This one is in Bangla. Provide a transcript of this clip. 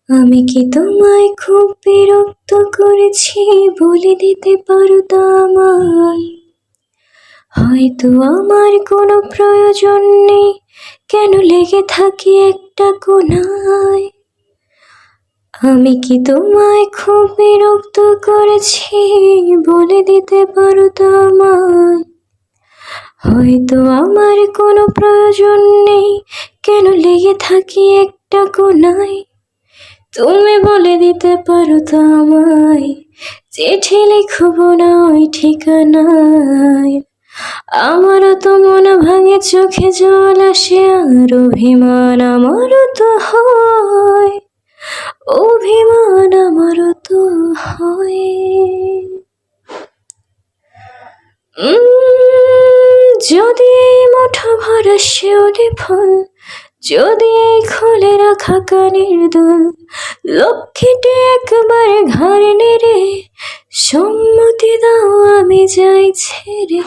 আমি কি তোমায় খুব বিরক্ত করেছি, বলে দিতে পারো তো আমায়? হয়তো আমার কোনো প্রয়োজন নেই, কেন লেগে থাকি একটা কোণায়? আমি কি তোমায় খুব বিরক্ত করেছি, বলে দিতে পারো তো আমায়? হয়তো আমার কোনো প্রয়োজন নেই, কেন লেগে থাকি একটা কোণায়? তুমি বলে দিতে পারো তো আমায়, চিঠি লিখবো না ওই ঠিকানায়? আমারও তো মন ভাঙে, চোখে জল আসে, আর অভিমান আমারও তো হয়, অভিমান আমারও তো হয়। যদি এই মুঠো ভরা শিউলি ফুল, যদি এই খুলে রাখা কানের দুল, লক্ষ্মীটি একবার ঘাড় নেড়ে সম্মতি দাও আমি যাই ছেড়ে।